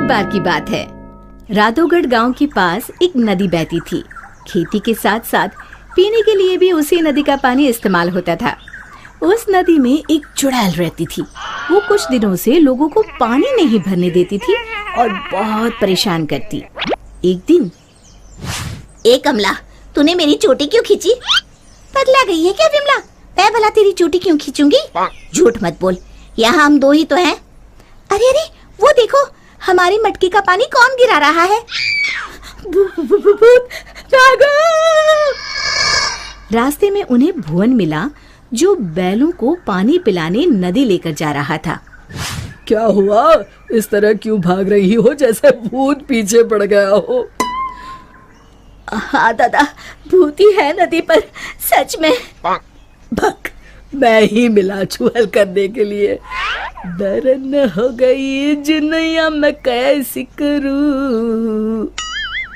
बार की बात है। राधोगढ़ गांव के पास एक नदी बहती थी। खेती के साथ साथ पीने के लिए भी उसी नदी का पानी इस्तेमाल होता था। उस नदी में एक चुड़ैल रहती थी। वो कुछ दिनों से लोगों को पानी नहीं भरने देती थी और बहुत परेशान करती। एक दिन, ए कमला, तूने मेरी चोटी क्यों खींची? पगला गई है क्या विमला? मैं भला तेरी चोटी क्यों खींचूंगी? झूठ मत बोल, यहाँ हम दो ही तो हैं। अरे अरे, वो देखो, हमारी मटकी का पानी कौन गिरा रहा है? रास्ते में उन्हें भुवन मिला, जो बैलों को पानी पिलाने नदी लेकर जा रहा था। क्या हुआ? इस तरह क्यों भाग रही हो जैसे भूत पीछे पड़ गया हो? हाँ दादा, भूती है नदी पर, सच में। भक, मैं ही मिला चुहल करने के लिए। दरन हो गई जिनैया मैं कैसी करूं।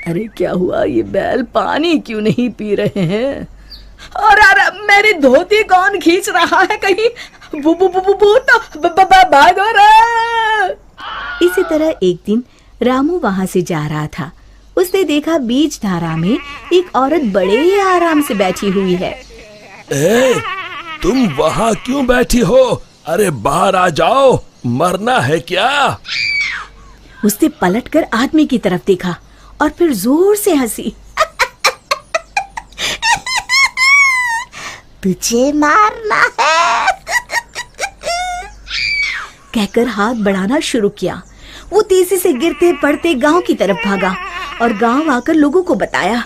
अरे क्या हुआ? ये बैल पानी क्यों नहीं पी रहे हैं? और मेरी धोती कौन खींच रहा है? कहीं भूत भागो रे। इसी तरह एक दिन रामू वहां से जा रहा था। उसने देखा बीच धारा में एक औरत बड़े ही आराम से बैठी हुई है। ए, तुम वहाँ क्यों बैठी हो? अरे बाहर आ जाओ, मरना है क्या? उसने पलटकर आदमी की तरफ देखा और फिर जोर से हंसी। तुझे मारना है? कहकर हाथ बढ़ाना शुरू किया। वो तेजी से गिरते पड़ते गांव की तरफ भागा और गांव आकर लोगों को बताया।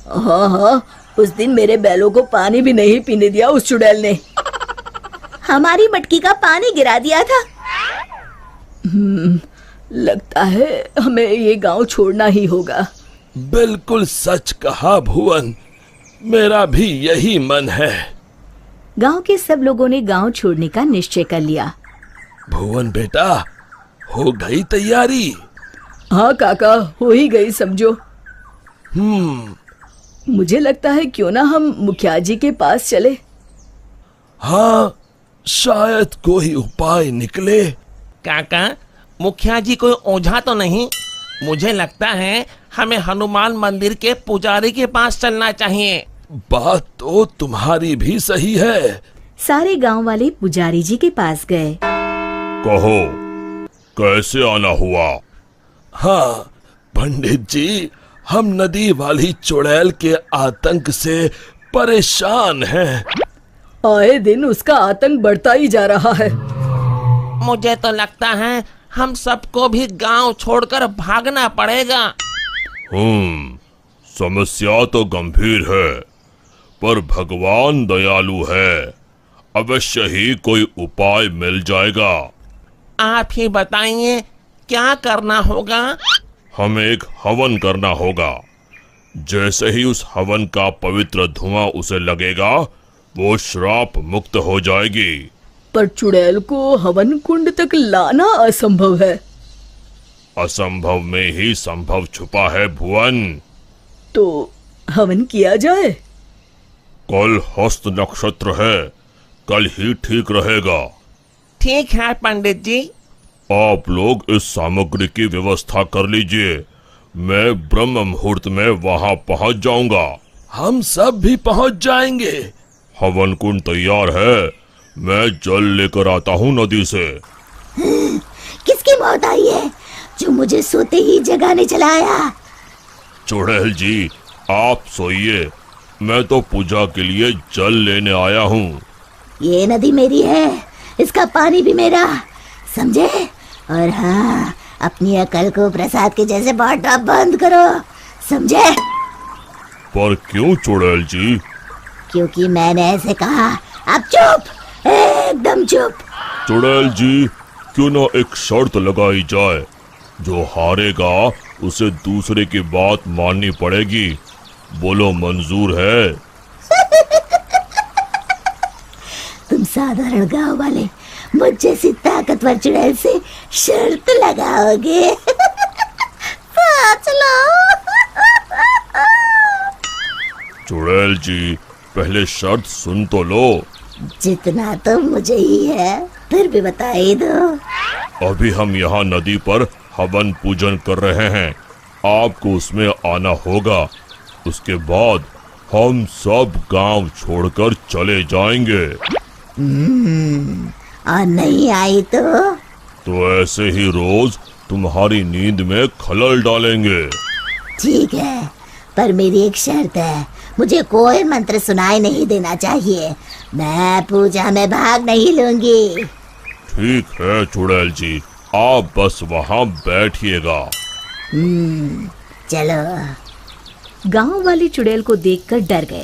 हाँ, उस दिन मेरे बैलों को पानी भी नहीं पीने दिया उस चुड़ैल ने। हमारी मटकी का पानी गिरा दिया था। लगता है हमें ये गांव छोड़ना ही होगा। बिल्कुल सच कहा भुवन, मेरा भी यही मन है। गांव के सब लोगों ने गांव छोड़ने का निश्चय कर लिया। भुवन बेटा, हो गई तैयारी? हाँ काका, हो ही गई समझो। मुझे लगता है क्यों ना हम मुखिया जी के पास चले। हाँ, शायद कोई उपाय निकले। काका, मुखिया जी कोई ओझा तो नहीं? मुझे लगता है हमें हनुमान मंदिर के पुजारी के पास चलना चाहिए। बात तो तुम्हारी भी सही है। सारे गांव वाले पुजारी जी के पास गए। कहो, कैसे आना हुआ? हाँ पंडित जी, हम नदी वाली चुड़ैल के आतंक से परेशान हैं। आए दिन उसका आतंक बढ़ता ही जा रहा है। मुझे तो लगता है हम सबको भी गांव छोड़कर भागना पड़ेगा। समस्या तो गंभीर है, पर भगवान दयालु है। अवश्य ही कोई उपाय मिल जाएगा। आप ही बताइए, क्या करना होगा? हमें एक हवन करना होगा। जैसे ही उस हवन का पवित्र धुआं उसे लगेगा, वो श्राप मुक्त हो जाएगी। पर चुड़ैल को हवन कुंड तक लाना असंभव है। असंभव में ही संभव छुपा है भुवन। तो हवन किया जाए। कल हस्त नक्षत्र है, कल ही ठीक रहेगा। ठीक है पंडित जी। आप लोग इस सामग्री की व्यवस्था कर लीजिए। मैं ब्रह्म मुहूर्त में वहां पहुंच जाऊंगा। हम सब भी पहुंच जाएंगे। हवन कुंड तैयार है, मैं जल लेकर आता हूँ नदी से। किसकी मौत आई है जो मुझे सोते ही जगाने चला आया? चुड़ैल जी, आप सोइए, मैं तो पूजा के लिए जल लेने आया हूँ। ये नदी मेरी है, इसका पानी भी मेरा, समझे? और हाँ, अपनी अकल को प्रसाद के जैसे बांटना बंद करो, समझे? पर क्यों चुड़ैल जी? क्योंकि मैंने ऐसे कहा। अब चुप, एकदम चुप। चुड़ैल जी, क्यों ना एक शर्त लगाई जाए। जो हारेगा उसे दूसरे की बात माननी पड़ेगी। बोलो, मंजूर है? तुम साधारण गांव वाले मुझ जैसी ताकतवर चुड़ैल से शर्त लगाओगे? चलो। चुड़ैल जी, पहले शर्त सुन तो लो। जितना तो मुझे ही है, फिर भी बता ही दो। अभी हम यहाँ नदी पर हवन पूजन कर रहे हैं, आपको उसमें आना होगा। उसके बाद हम सब गांव छोड़कर चले जाएंगे। और नहीं आई तो ऐसे ही रोज तुम्हारी नींद में खलल डालेंगे। ठीक है, पर मेरी एक शर्त है, मुझे कोई मंत्र सुनाई नहीं देना चाहिए। मैं पूजा में भाग नहीं लूंगी। ठीक है चुड़ैल जी, आप बस वहाँ बैठिएगा। चलो। गांव वाले चुड़ैल को देखकर डर गए,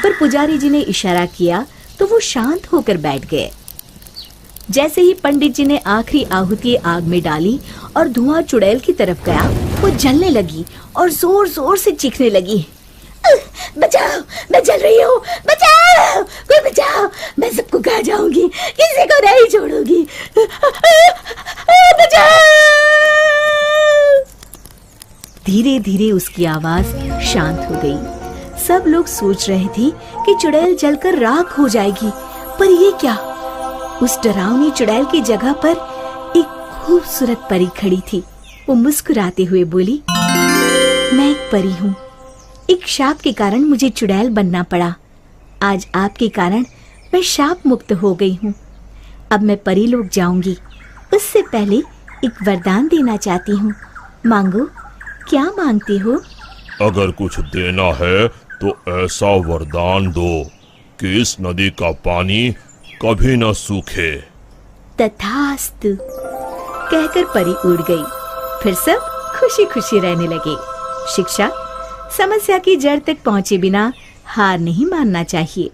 पर पुजारी जी ने इशारा किया तो वो शांत होकर बैठ गए। जैसे ही पंडित जी ने आखिरी आहुति आग में डाली और धुआं चुड़ैल की तरफ गया, वो जलने लगी और जोर जोर से चीखने लगी। बचाओ, मैं जल रही हूँ, बचाओ, कोई बचाओ, मैं सबको खा जाऊंगी, किसी को नहीं छोड़ूंगी, बचाओ। धीरे धीरे उसकी आवाज शांत हो गई। सब लोग सोच रहे थे कि चुड़ैल जलकर राख हो जाएगी, पर ये क्या? उस डरावनी चुड़ैल की जगह पर एक खूबसूरत परी खड़ी थी। वो मुस्कुराते हुए बोली, मैं एक परी हूँ। एक शाप के कारण मुझे चुड़ैल बनना पड़ा। आज आपके कारण मैं शाप मुक्त हो गई हूँ। अब मैं परी लोग जाऊंगी। उससे पहले एक वरदान देना चाहती हूँ। मांगो, क्या मांगते हो? अगर कुछ देना है तो ऐसा वरदान दो कि इस नदी का पानी कभी न सूखे। तथास्तु कहकर परी उड़ गई। फिर सब खुशी खुशी रहने लगे। शिक्षा, समस्या की जड़ तक पहुंचे बिना हार नहीं मानना चाहिए।